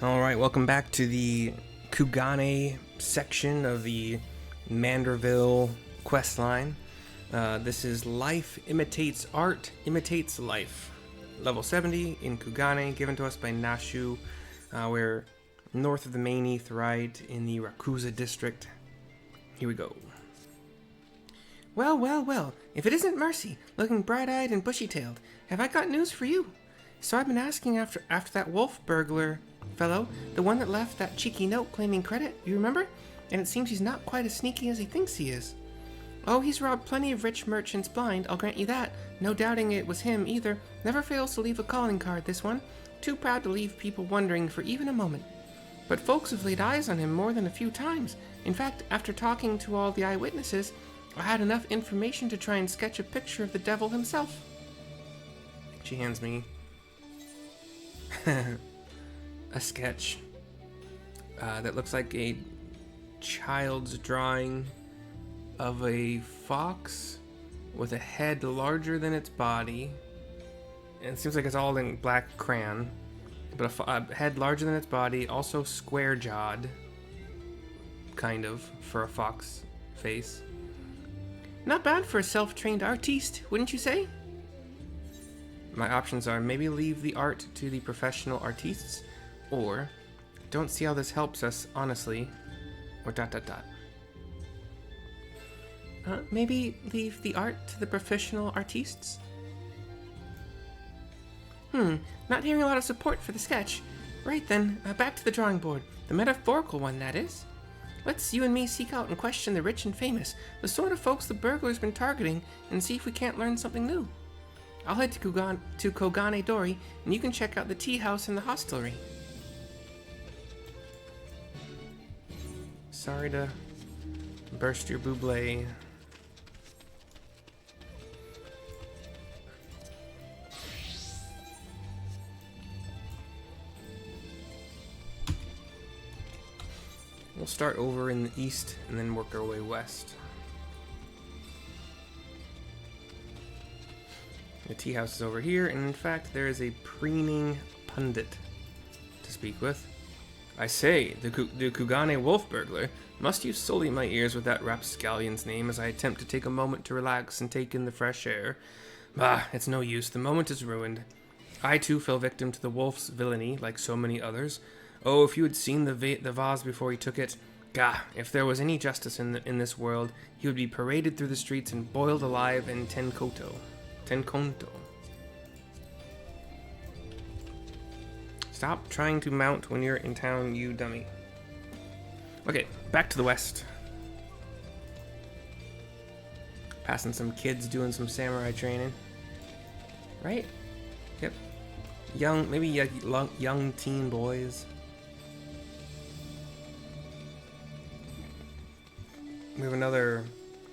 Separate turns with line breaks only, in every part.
Alright, welcome back to the Kugane section of the Manderville questline. This is Life Imitates Art, Imitates Life. Level 70 in Kugane, given to us by Nashu. We're north of the main Aetheryte in the Rakuza district. Here we go. Well, if it isn't Mercy, looking bright-eyed and bushy-tailed, have I got news for you? So I've been asking after that Wolf Burglar fellow, the one that left that cheeky note claiming credit, you remember? And it seems he's not quite as sneaky as he thinks he is. Oh, he's robbed plenty of rich merchants blind, I'll grant you that. No doubting it was him either. Never fails to leave a calling card, this one. Too proud to leave people wondering for even a moment. But folks have laid eyes on him more than a few times. In fact, after talking to all the eyewitnesses, I had enough information to try and sketch a picture of the devil himself. She hands me a sketch that looks like a child's drawing of a fox with a head larger than its body. And it seems like it's all in black crayon, but a head larger than its body, also square-jawed, kind of, for a fox face. Not bad for a self-trained artiste, wouldn't you say? My options are maybe leave the art to the professional artistes, or don't see how this helps us, honestly, or ... Maybe leave the art to the professional artistes? Not hearing a lot of support for the sketch. Right then, back to the drawing board. The metaphorical one, that is. Let's you and me seek out and question the rich and famous, the sort of folks the burglar's been targeting, and see if we can't learn something new. I'll head to Kogane Dori, and you can check out the tea house and the hostelry. Sorry to burst your buble. We'll start over in the east and then work our way west. The tea house is over here, and in fact there is a preening pundit to speak with. I say, the Kugane Wolf Burglar, must you sully my ears with that rapscallion's name as I attempt to take a moment to relax and take in the fresh air? Bah, it's no use, the moment is ruined. I too fell victim to the wolf's villainy, like so many others. Oh, if you had seen the vase before he took it, gah, if there was any justice in this world, he would be paraded through the streets and boiled alive in Tenkonto. Stop trying to mount when you're in town, you dummy. Okay, back to the west. Passing some kids doing some samurai training. Right? Yep. Maybe young teen boys. We have another,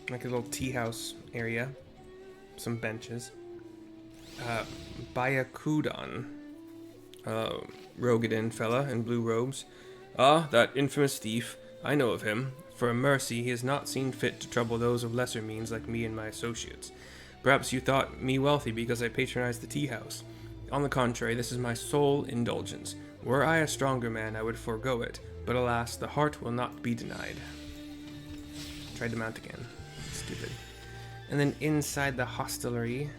like a little tea house area. Some benches. Bayakudon. Rogadin fella in blue robes. Ah, that infamous thief. I know of him. For a mercy, he has not seen fit to trouble those of lesser means like me and my associates. Perhaps you thought me wealthy because I patronized the tea house. On the contrary, this is my sole indulgence. Were I a stronger man, I would forego it. But alas, the heart will not be denied. Tried to mount again. Stupid. And then inside the hostelry,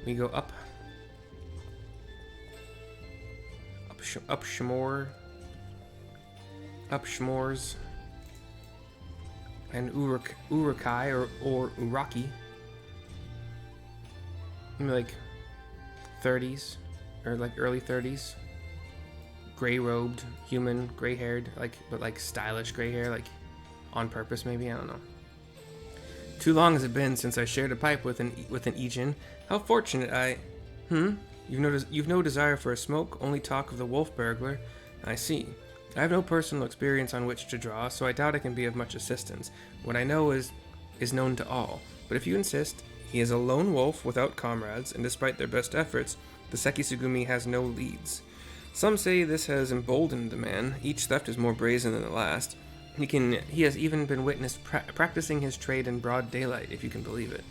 we go up Shmores, and Urukai or Uraki. Maybe like 30s or like early 30s. Gray robed, human, gray haired, but like stylish gray hair, like on purpose maybe, I don't know. Too long has it been since I shared a pipe with an Ijin. How fortunate I... You've no desire for a smoke, only talk of the Wolf Burglar. I see. I have no personal experience on which to draw, so I doubt I can be of much assistance. What I know is known to all. But if you insist, he is a lone wolf without comrades, and despite their best efforts, the Sekisugumi has no leads. Some say this has emboldened the man. Each theft is more brazen than the last. He has even been witnessed practicing his trade in broad daylight, if you can believe it.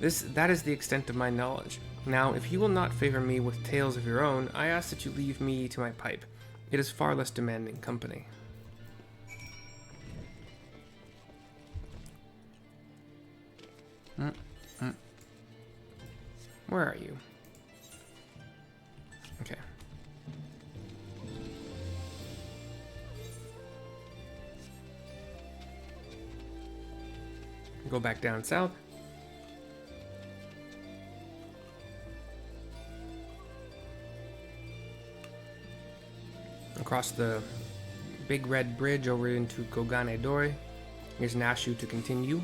That is the extent of my knowledge. Now, if you will not favor me with tales of your own, I ask that you leave me to my pipe. It is far less demanding company. Where are you? Okay. Go back down south. Across the big red bridge over into Kogane Dore. Here's Nashu to continue.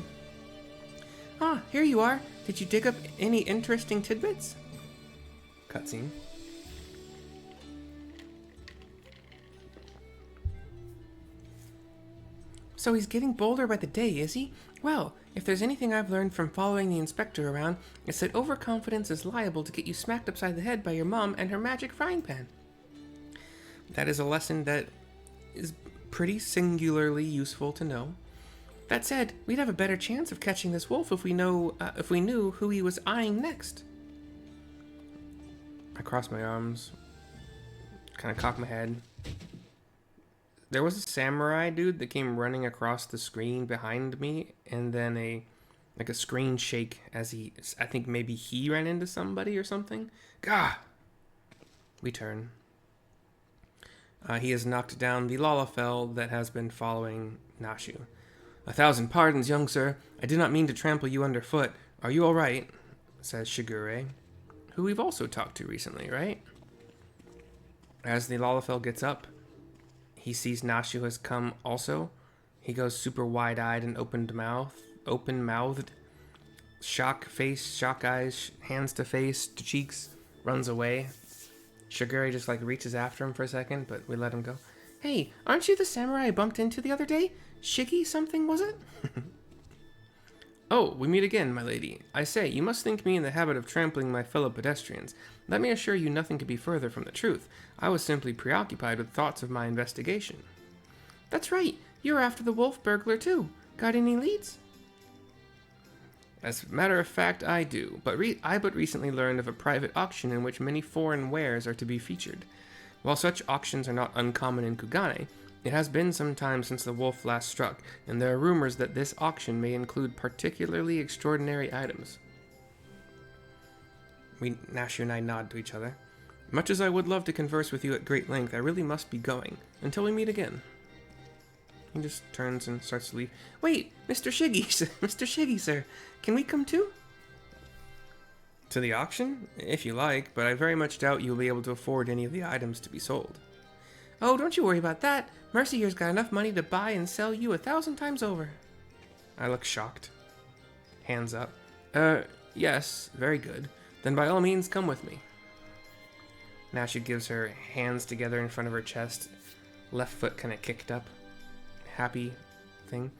Ah, here you are. Did you dig up any interesting tidbits? Cutscene. So he's getting bolder by the day, is he? Well, if there's anything I've learned from following the inspector around, it's that overconfidence is liable to get you smacked upside the head by your mom and her magic frying pan. That is a lesson that is pretty singularly useful to know. That said, we'd have a better chance of catching this wolf if we knew who he was eyeing next. I cross my arms, kind of cock my head. There was a samurai dude that came running across the screen behind me, and then a screen shake as I think maybe he ran into somebody or something. Gah! We turn. He has knocked down the Lalafell that has been following Nashu. 1,000 pardons, young sir. I did not mean to trample you underfoot. Are you all right? Says Shigure, who we've also talked to recently, right? As the Lalafell gets up, he sees Nashu has come also. He goes super wide-eyed and open-mouthed, shock face, shock eyes, hands to face, to cheeks, runs away. Shigure just reaches after him for a second, but we let him go. Hey, aren't you the samurai I bumped into the other day? Shiggy something, was it? Oh, we meet again, my lady. I say, you must think me in the habit of trampling my fellow pedestrians. Let me assure you nothing could be further from the truth. I was simply preoccupied with thoughts of my investigation. That's right. You were after the Wolf Burglar, too. Got any leads? As a matter of fact, I do. But I recently learned of a private auction in which many foreign wares are to be featured. While such auctions are not uncommon in Kugane, it has been some time since the wolf last struck, and there are rumors that this auction may include particularly extraordinary items. Nashu and I nod to each other. Much as I would love to converse with you at great length, I really must be going. Until we meet again. He just turns and starts to leave. Wait, Mr. Shiggy, Mr. Shiggy, sir. Can we come too? To the auction? If you like, but I very much doubt you'll be able to afford any of the items to be sold. Oh, don't you worry about that. Mercy here's got enough money to buy and sell you 1,000 times over. I look shocked. Hands up. Yes, very good. Then by all means, come with me. Nashu gives her hands together in front of her chest, left foot kind of kicked up. Happy thing.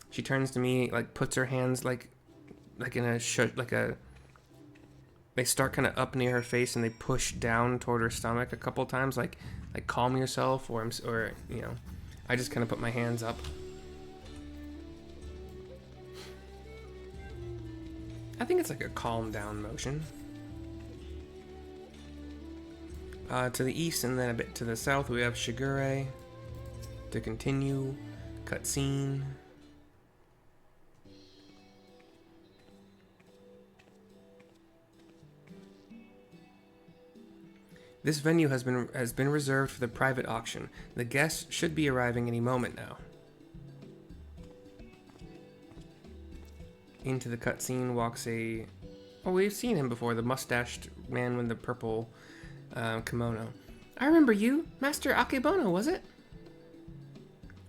She turns to me, puts her hands in a they start kind of up near her face and they push down toward her stomach a couple times, like calm yourself, or I just kind of put my hands up. I think it's like a calm down motion. To the east and then a bit to the south, we have Shigure. To continue, cutscene. This venue has been reserved for the private auction. The guests should be arriving any moment now. Into the cutscene walks we've seen him before, the mustached man with the purple kimono. I remember you, Master Akebono, was it?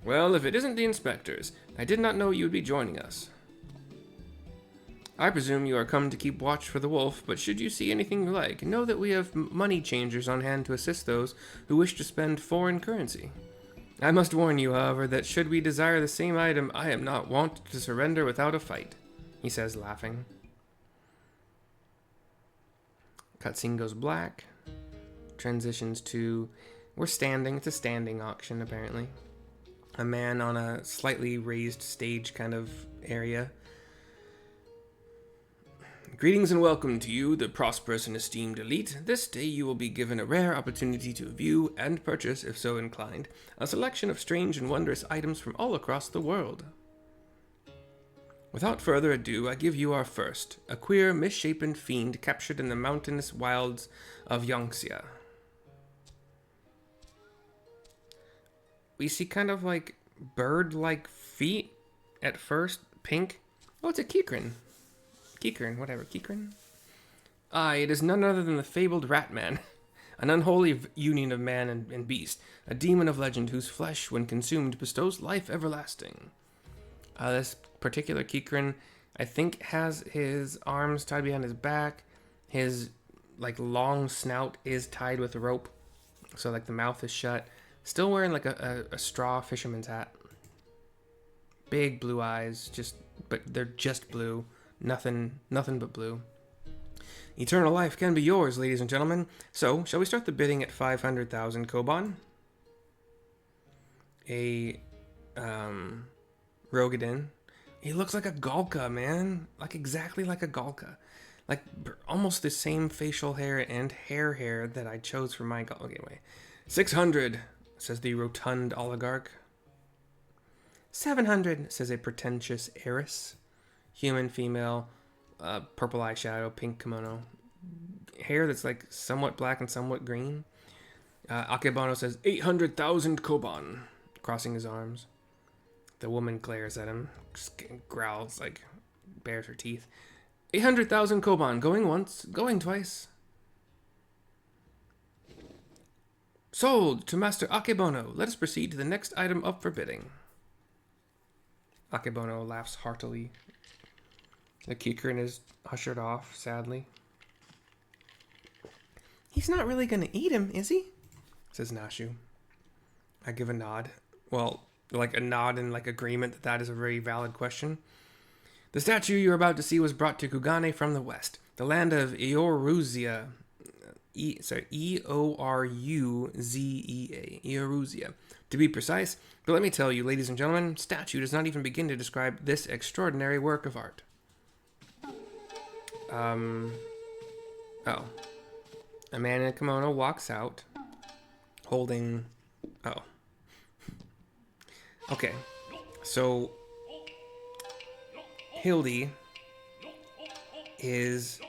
Well, if it isn't the inspectors, I did not know you would be joining us. I presume you are come to keep watch for the wolf, but should you see anything you like, know that we have money changers on hand to assist those who wish to spend foreign currency. I must warn you, however, that should we desire the same item, I am not wont to surrender without a fight, he says, laughing. Cutscene goes black. Transitions to... We're standing. It's a standing auction, apparently. A man on a slightly raised stage kind of area. Greetings and welcome to you, the prosperous and esteemed elite. This day you will be given a rare opportunity to view and purchase, if so inclined, a selection of strange and wondrous items from all across the world. Without further ado, I give you our first, a queer, misshapen fiend captured in the mountainous wilds of Yangtze. We see kind of like bird-like feet at first, pink. Oh, it's a Kikrin. Kikrin. Aye, it is none other than the fabled Ratman, an unholy union of man and beast, a demon of legend whose flesh, when consumed, bestows life everlasting. This particular Kikrin, I think, has his arms tied behind his back. His, long snout is tied with a rope, so, the mouth is shut. Still wearing, a straw fisherman's hat. Big blue eyes, but they're just blue. Nothing but blue. Eternal life can be yours, ladies and gentlemen. So, shall we start the bidding at 500,000 Koban? A, Rogadin. He looks like a Galka, man. Exactly like a Galka. Almost the same facial hair and hair that I chose for my Galka. Okay, wait. 600, says the rotund oligarch. 700, says a pretentious heiress. Human, female, purple eyeshadow, pink kimono. Hair that's somewhat black and somewhat green. Akebono says 800,000 Koban, crossing his arms. The woman glares at him, growls, bares her teeth. 800,000 Koban, going once, going twice. Sold to Master Akebono. Let us proceed to the next item up for bidding. Akebono laughs heartily. The Kikrin is ushered off, sadly. He's not really going to eat him, is he? Says Nashu. I give a nod. Well, a nod and agreement that is a very valid question. The statue you're about to see was brought to Kugane from the west, the land of Eoruzea. E-O-R-U-Z-E-A. Eoruzea. To be precise, but let me tell you, ladies and gentlemen, statue does not even begin to describe this extraordinary work of art. A man in a kimono walks out, holding, okay, so, Hildy is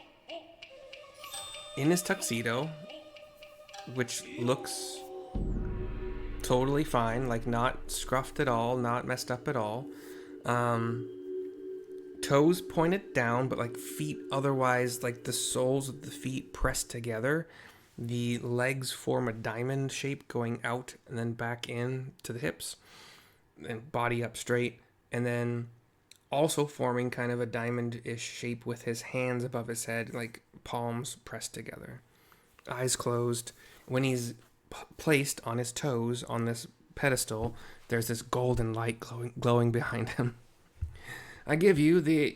in his tuxedo, which looks totally fine, not scruffed at all, not messed up at all, toes pointed down, but feet otherwise, the soles of the feet pressed together. The legs form a diamond shape going out and then back in to the hips, and body up straight, and then also forming kind of a diamond-ish shape with his hands above his head, palms pressed together. Eyes closed. When he's placed on his toes on this pedestal, there's this golden light glowing behind him. I give you the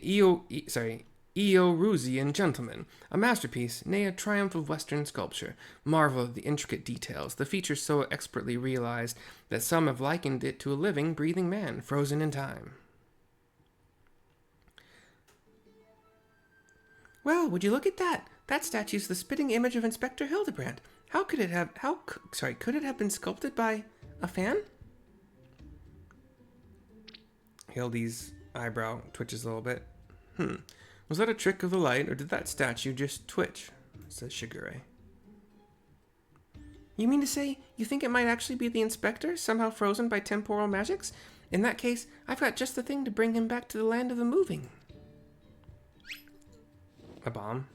Eorusian Gentleman, a masterpiece, nay a triumph of Western sculpture. Marvel at the intricate details, the features so expertly realized that some have likened it to a living, breathing man, frozen in time. Well, would you look at that? That statue's the spitting image of Inspector Hildebrand. Could it have been sculpted by a fan? Hildy's eyebrow twitches a little bit. Was that a trick of the light, or did that statue just twitch? Says Shigure. You mean to say you think it might actually be the inspector, somehow frozen by temporal magics? In that case, I've got just the thing to bring him back to the land of the moving. A bomb.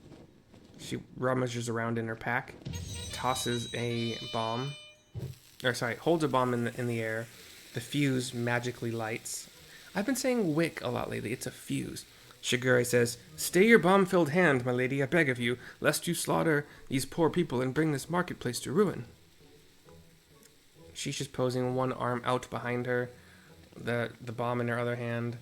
She rummages around in her pack, tosses a bomb, holds a bomb in the air. The fuse magically lights. I've been saying wick a lot lately. It's a fuse. Shigure says, "Stay your bomb-filled hand, my lady, I beg of you, lest you slaughter these poor people and bring this marketplace to ruin." She's just posing, one arm out behind her, the bomb in her other hand.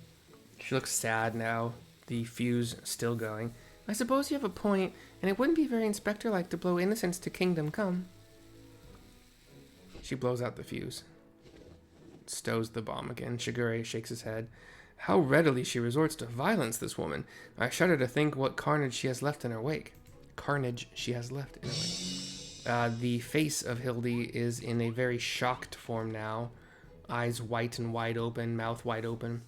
She looks sad now, the fuse still going. I suppose you have a point, and it wouldn't be very Inspector-like to blow innocents to kingdom come. She blows out the fuse. Stows the bomb again. Shigure shakes his head. How readily she resorts to violence, this woman. I shudder to think what carnage she has left in her wake. The face of Hildy is in a very shocked form now. Eyes white and wide open, mouth wide open.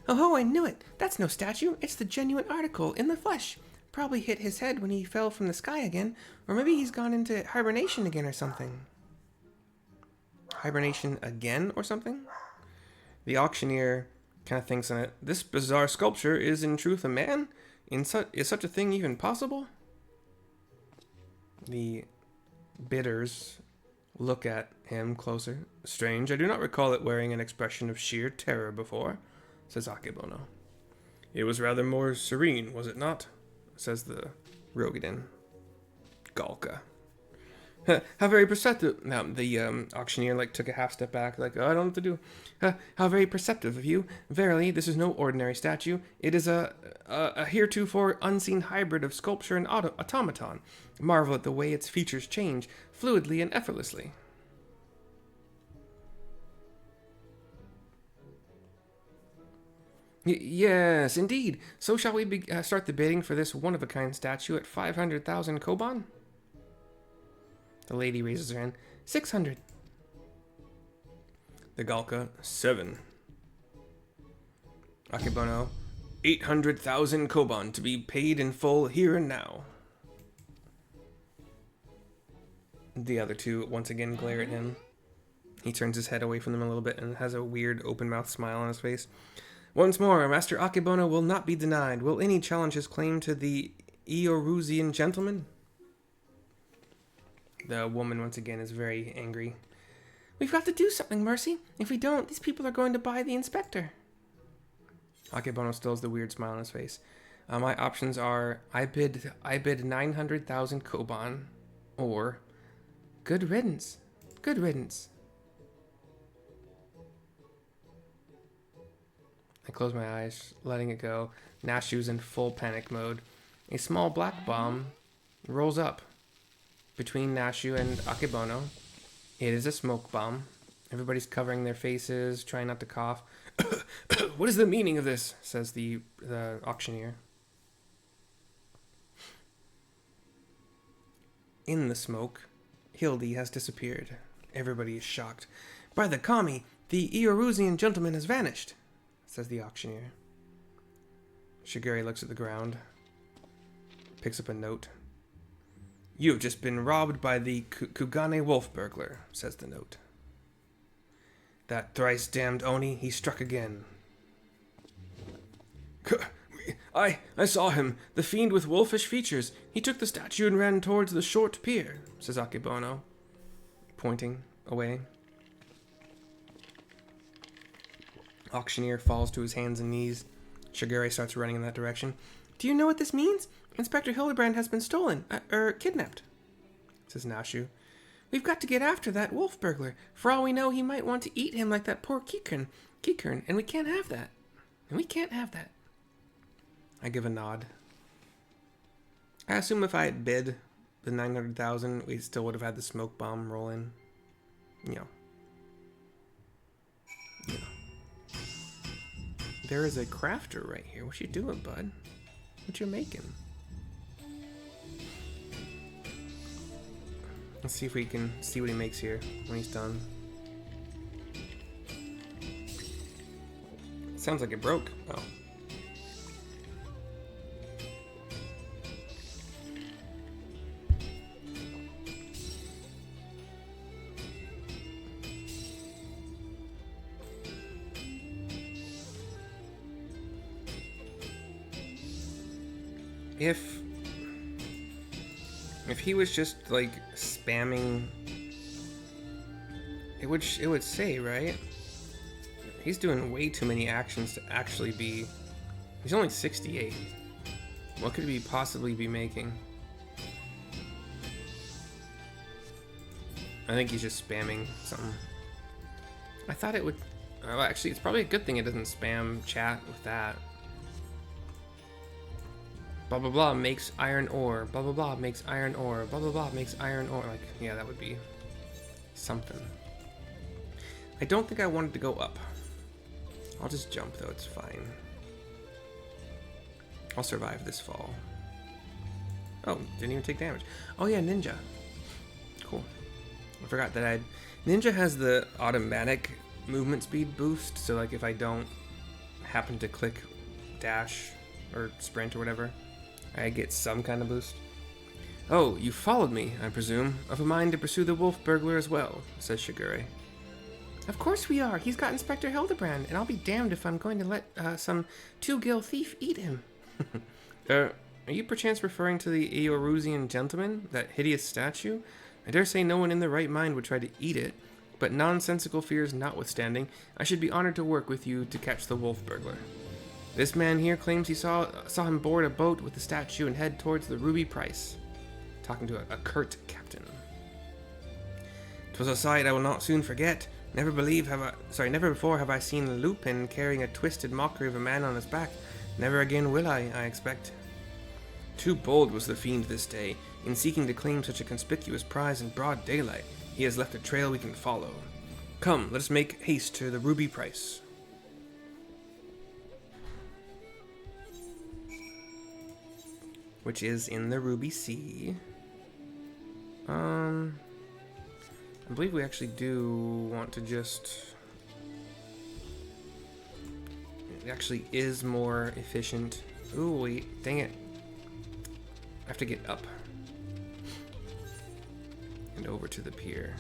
Oh, I knew it. That's no statue. It's the genuine article in the flesh. Probably hit his head when he fell from the sky again. Or maybe he's gone into hibernation again or something. Hibernation again or something? The auctioneer kind of thinks on it. This bizarre sculpture is in truth a man? Is such a thing even possible? The bidders look at him closer. Strange, I do not recall it wearing an expression of sheer terror before, says Akebono. It was rather more serene, was it not? Says the Rogadin. Galka. How very perceptive. The auctioneer took a half step back, I don't know what to do. How very perceptive of you. Verily, this is no ordinary statue. It is a heretofore unseen hybrid of sculpture and automaton. Marvel at the way its features change, fluidly and effortlessly. Yes, indeed. So shall we start the bidding for this one-of-a-kind statue at 500,000 koban? The lady raises her hand. 600. The Galka, 7. Akebono, 800,000 koban to be paid in full here and now. The other two once again glare at him. He turns his head away from them a little bit and has a weird open-mouthed smile on his face. Once more, Master Akebono will not be denied. Will any challenge his claim to the Eorusian gentleman? The woman once again is very angry. We've got to do something, Mercy. If we don't, these people are going to buy the inspector. Akebono still has the weird smile on his face. My options are I bid 900,000 koban, or good riddance. Good riddance. I close my eyes, letting it go. Nashu's in full panic mode. A small black bomb rolls up between Nashu and Akebono. It is a smoke bomb. Everybody's covering their faces, trying not to cough. What is the meaning of this? Says the auctioneer. In the smoke, Hildy has disappeared. Everybody is shocked. By the kami, the Eorusian gentleman has vanished, says the auctioneer. Shigure looks at the ground, picks up a note. You have just been robbed by the Kugane Wolf Burglar, says the note. That thrice damned Oni, he struck again. I saw him, the fiend with wolfish features. He took the statue and ran towards the short pier, says Akebono, pointing away. Auctioneer falls to his hands and knees. Shigure starts running in that direction. Do you know what this means? Inspector Hildebrand has been stolen, kidnapped, says Nashu. We've got to get after that wolf burglar. For all we know, he might want to eat him like that poor Kikern, and we can't have that. I give a nod. I assume if I had bid the 900,000, we still would have had the smoke bomb roll in. Yeah. There is a crafter right here. What you doing, bud? What you making? Let's see if we can see what he makes here when he's done. Sounds like it broke. Oh. If he was just spamming, it would say, right? He's doing way too many actions to actually be. He's only 68. What could he possibly be making? I think he's just spamming something. I thought it would. Well, actually, it's probably a good thing it doesn't spam chat with that. Blah blah blah makes iron ore. Blah blah blah makes iron ore. Blah blah blah makes iron ore. Yeah, that would be something. I don't think I wanted to go up. I'll just jump though, it's fine. I'll survive this fall. Oh, didn't even take damage. Oh yeah, ninja. Cool. I forgot that Ninja has the automatic movement speed boost, so like if I don't happen to click dash or sprint or whatever, I get some kind of boost. Oh, you followed me, I presume. Of a mind to pursue the Wolf Burglar as well, says Shigure. Of course we are. He's got Inspector Hildebrand, and I'll be damned if I'm going to let some two-gill thief eat him. Are you perchance referring to the Eorusian gentleman, that hideous statue? I dare say no one in their right mind would try to eat it, but nonsensical fears notwithstanding, I should be honored to work with you to catch the Wolf Burglar. This man here claims he saw him board a boat with the statue and head towards the Ruby Price. Talking to a curt captain. 'Twas a sight I will not soon forget. Never before have I seen Lupin carrying a twisted mockery of a man on his back. Never again will I expect. Too bold was the fiend this day. In seeking to claim such a conspicuous prize in broad daylight, he has left a trail we can follow. Come, let us make haste to the Ruby Price. Which is in the Ruby Sea. I believe we actually do want to just... It actually is more efficient. Ooh, wait, dang it. I have to get up. And over to the pier.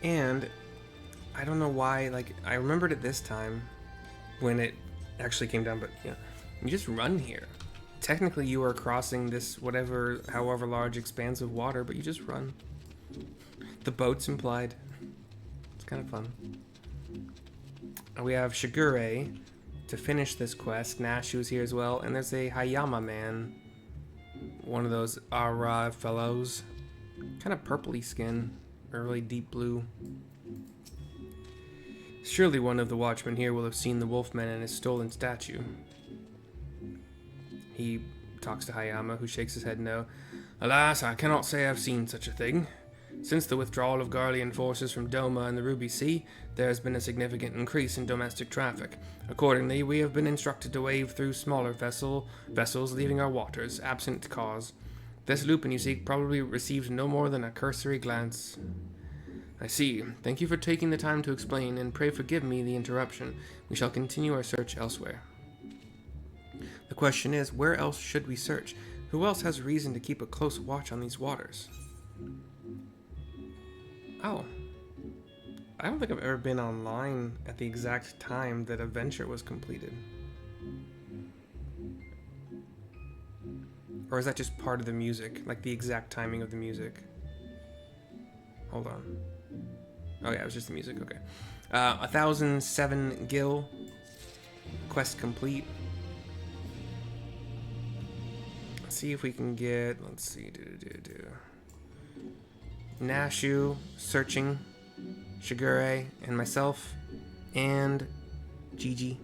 And I don't know why, like, I remembered it this time when it actually came down, but yeah, you just run here. Technically you are crossing this however large expanse of water, but you just run. The boat's implied. It's kind of fun. We have Shigure to finish this quest. Nashu is here as well, and there's a Hayama man, one of those Ara fellows. Kind of purpley skin, or really deep blue. Surely one of the watchmen here will have seen the Wolfman and his stolen statue. He talks to Hayama, who shakes his head no. Alas, I cannot say I've seen such a thing. Since the withdrawal of Garlean forces from Doma and the Ruby Sea, there has been a significant increase in domestic traffic. Accordingly, we have been instructed to wade through smaller vessels leaving our waters, absent cause. This Lupin you seek probably received no more than a cursory glance. I see. Thank you for taking the time to explain, and pray forgive me the interruption. We shall continue our search elsewhere. The question is, where else should we search? Who else has reason to keep a close watch on these waters? Oh. I don't think I've ever been online at the exact time that a venture was completed. Or is that just part of the music? Like the exact timing of the music? Hold on. Oh yeah, it was just the music, okay. 1007 gil. Quest complete. Let's see if we can get, let's see, Nashu, searching, Shigure, and myself, and Gigi.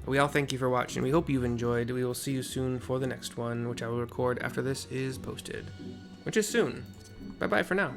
We all thank you for watching. We hope you've enjoyed. We will see you soon for the next one, which I will record after this is posted, which is soon. Bye-bye for now.